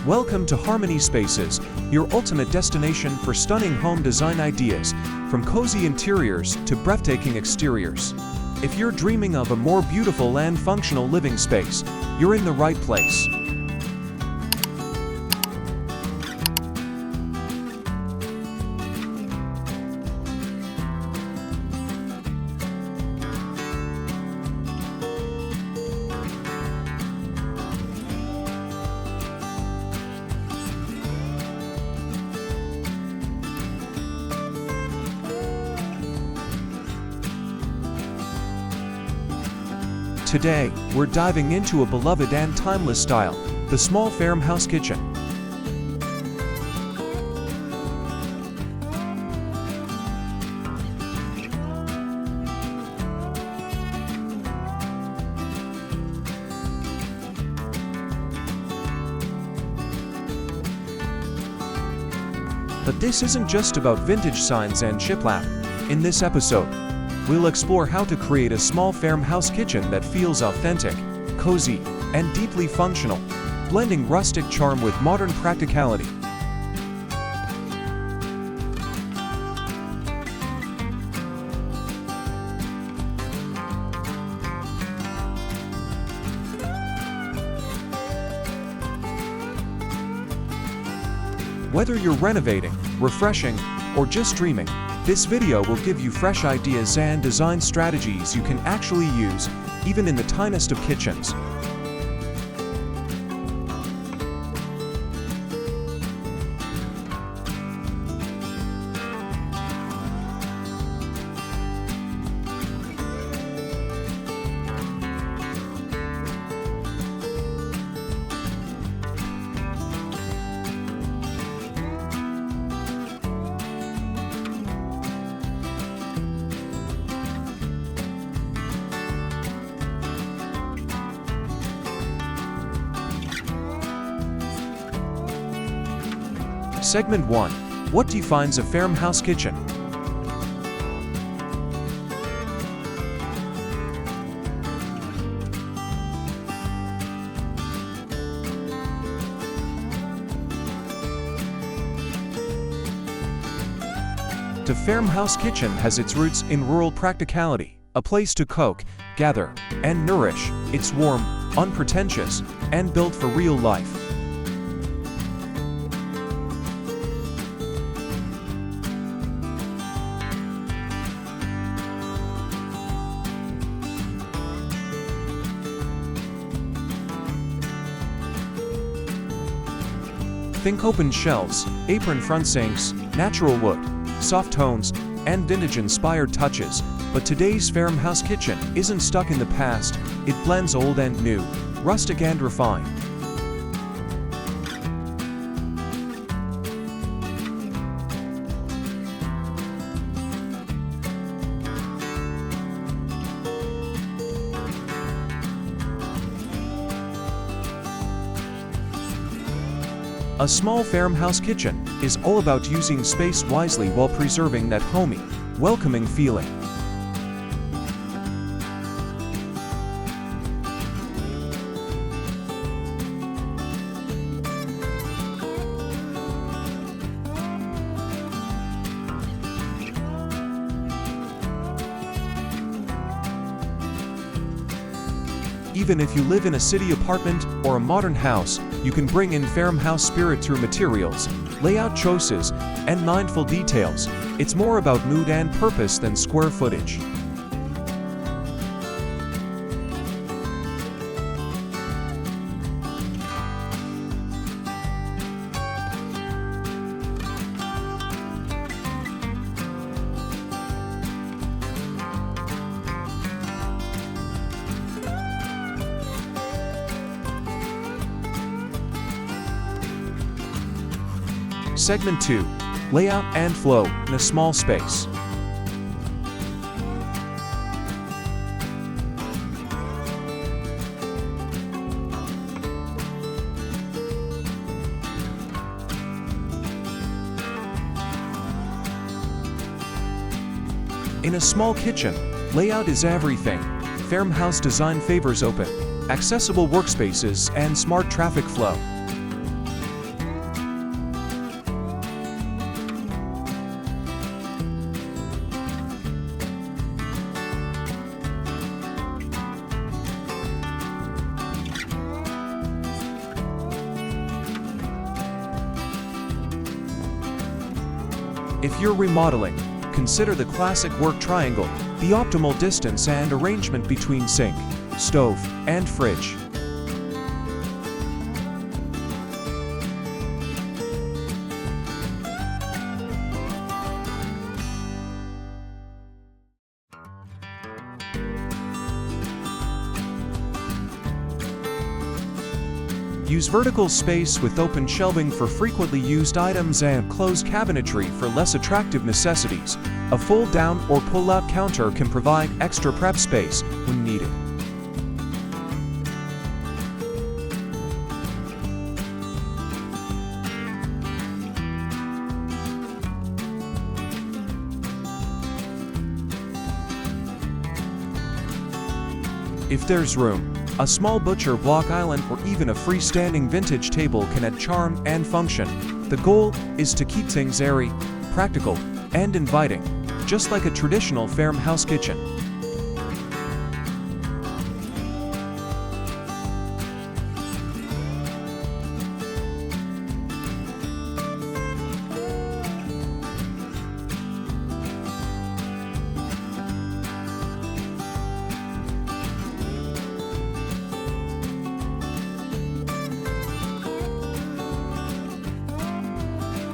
Welcome to Harmony Spaces, your ultimate destination for stunning home design ideas, from cozy interiors to breathtaking exteriors. If you're dreaming of a more beautiful and functional living space, you're in the right place. Today, we're diving into a beloved and timeless style, the small farmhouse kitchen. But this isn't just about vintage signs and shiplap. In this episode, we'll explore how to create a small farmhouse kitchen that feels authentic, cozy, and deeply functional, blending rustic charm with modern practicality. Whether you're renovating, refreshing, or just dreaming, this video will give you fresh ideas and design strategies you can actually use, even in the tiniest of kitchens. Segment 1. What defines a farmhouse kitchen? The farmhouse kitchen has its roots in rural practicality, a place to cook, gather, and nourish. It's warm, unpretentious, and built for real life. Think open shelves, apron front sinks, natural wood, soft tones, and vintage-inspired touches. But today's farmhouse kitchen isn't stuck in the past, it blends old and new, rustic and refined. A small farmhouse kitchen is all about using space wisely while preserving that homey, welcoming feeling. Even if you live in a city apartment or a modern house, you can bring in farmhouse spirit through materials, layout choices, and mindful details. It's more about mood and purpose than square footage. Segment 2. Layout and flow in a small space. In a small kitchen, layout is everything. Farmhouse design favors open, accessible workspaces and smart traffic flow. If you're remodeling, consider the classic work triangle, the optimal distance and arrangement between sink, stove, and fridge. Use vertical space with open shelving for frequently used items and closed cabinetry for less attractive necessities. A fold-down or pull-out counter can provide extra prep space when needed. If there's room, a small butcher block island or even a freestanding vintage table can add charm and function. The goal is to keep things airy, practical, and inviting, just like a traditional farmhouse kitchen.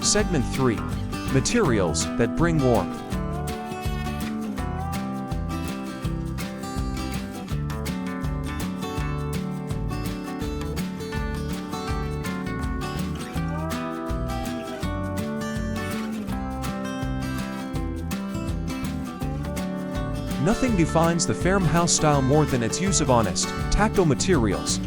Segment 3. Materials that bring warmth. Nothing defines the farmhouse style more than its use of honest, tactile materials.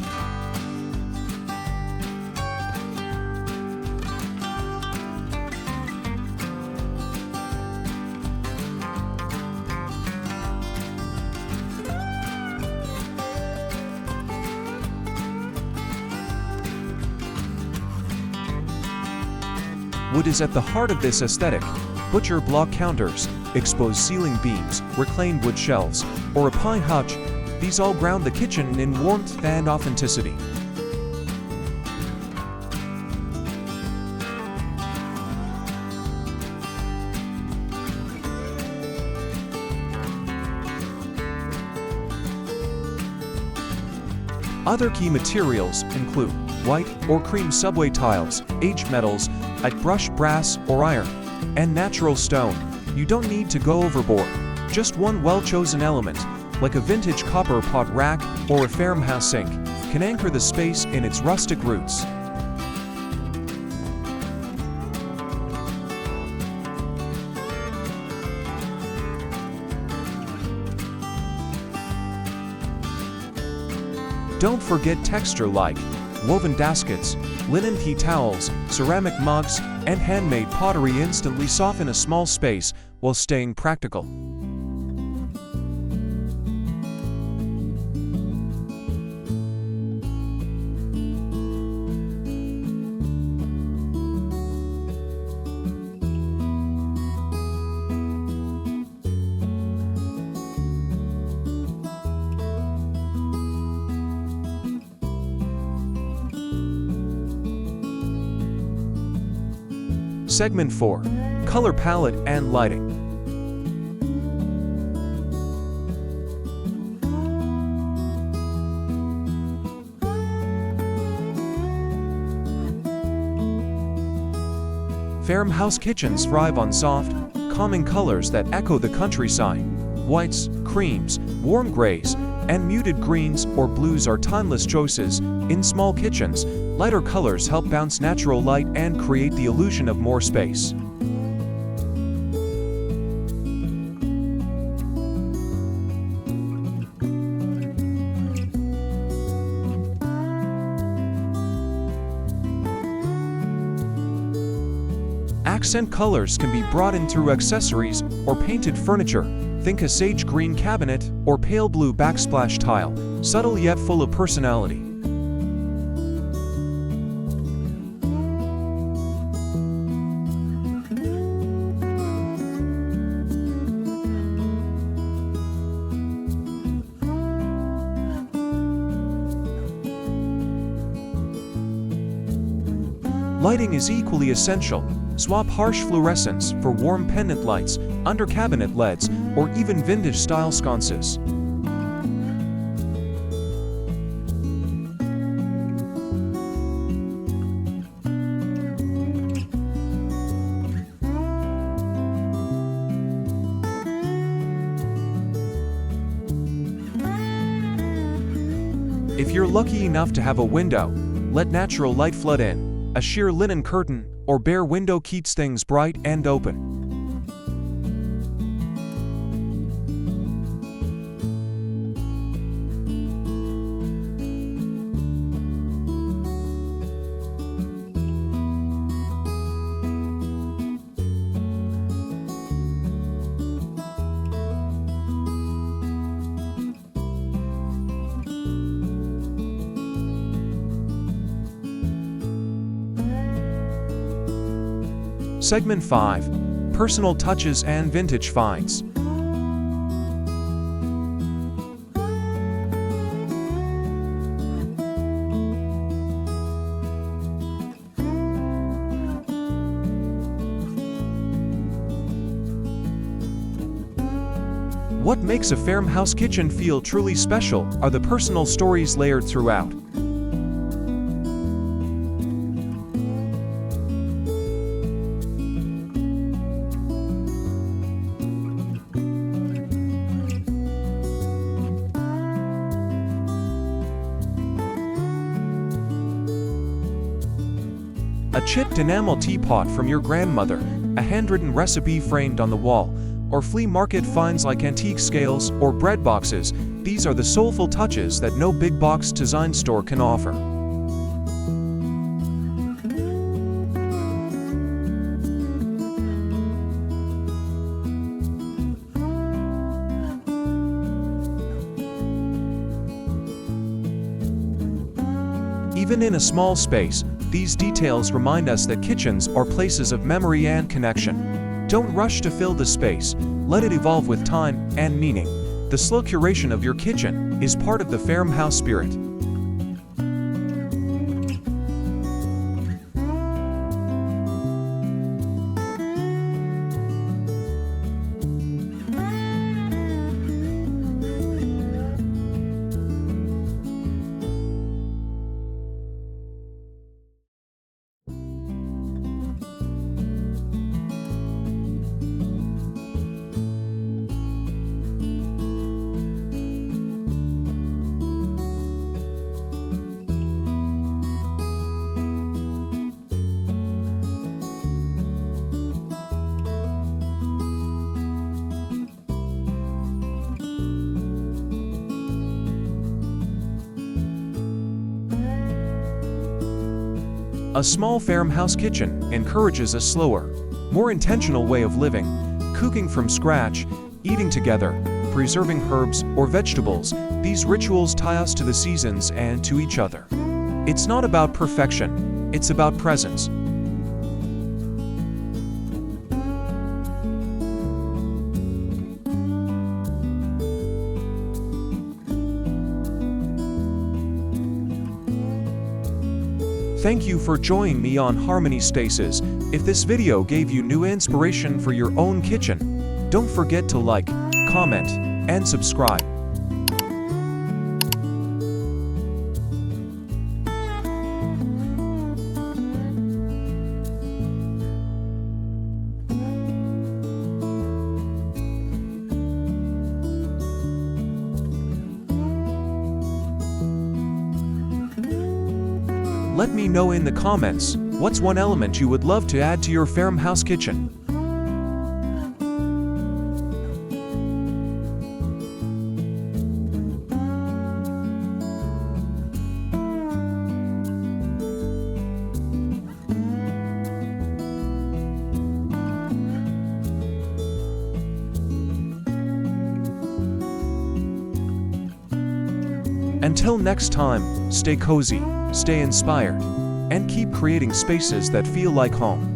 Wood is at the heart of this aesthetic. Butcher block counters, exposed ceiling beams, reclaimed wood shelves, or a pine hutch, these all ground the kitchen in warmth and authenticity. Other key materials include white or cream subway tiles, aged metals, like brushed brass or iron, and natural stone. You don't need to go overboard. Just one well-chosen element, like a vintage copper pot rack or a farmhouse sink, can anchor the space in its rustic roots. Don't forget texture like woven baskets, linen tea towels, ceramic mugs, and handmade pottery instantly soften a small space while staying practical. Segment 4. Color palette and lighting. Farmhouse kitchens thrive on soft, calming colors that echo the countryside. Whites, creams, warm grays, and muted greens or blues are timeless choices. In small kitchens, lighter colors help bounce natural light and create the illusion of more space. Accent colors can be brought in through accessories or painted furniture. Think a sage green cabinet or pale blue backsplash tile, subtle yet full of personality. Lighting is equally essential. Swap harsh fluorescents for warm pendant lights, under-cabinet LEDs, or even vintage-style sconces. If you're lucky enough to have a window, let natural light flood in. A sheer linen curtain or bare window keeps things bright and open. Segment 5. Personal touches and vintage finds. What makes a farmhouse kitchen feel truly special are the personal stories layered throughout. A chipped enamel teapot from your grandmother, a handwritten recipe framed on the wall, or flea market finds like antique scales or bread boxes, these are the soulful touches that no big box design store can offer. Even in a small space, these details remind us that kitchens are places of memory and connection. Don't rush to fill the space, let it evolve with time and meaning. The slow curation of your kitchen is part of the farmhouse spirit. A small farmhouse kitchen encourages a slower, more intentional way of living, cooking from scratch, eating together, preserving herbs or vegetables. These rituals tie us to the seasons and to each other. It's not about perfection, it's about presence. Thank you for joining me on Harmony Spaces. If this video gave you new inspiration for your own kitchen, don't forget to like, comment, and subscribe. Let me know in the comments, what's one element you would love to add to your farmhouse kitchen? Until next time, stay cozy, stay inspired, and keep creating spaces that feel like home.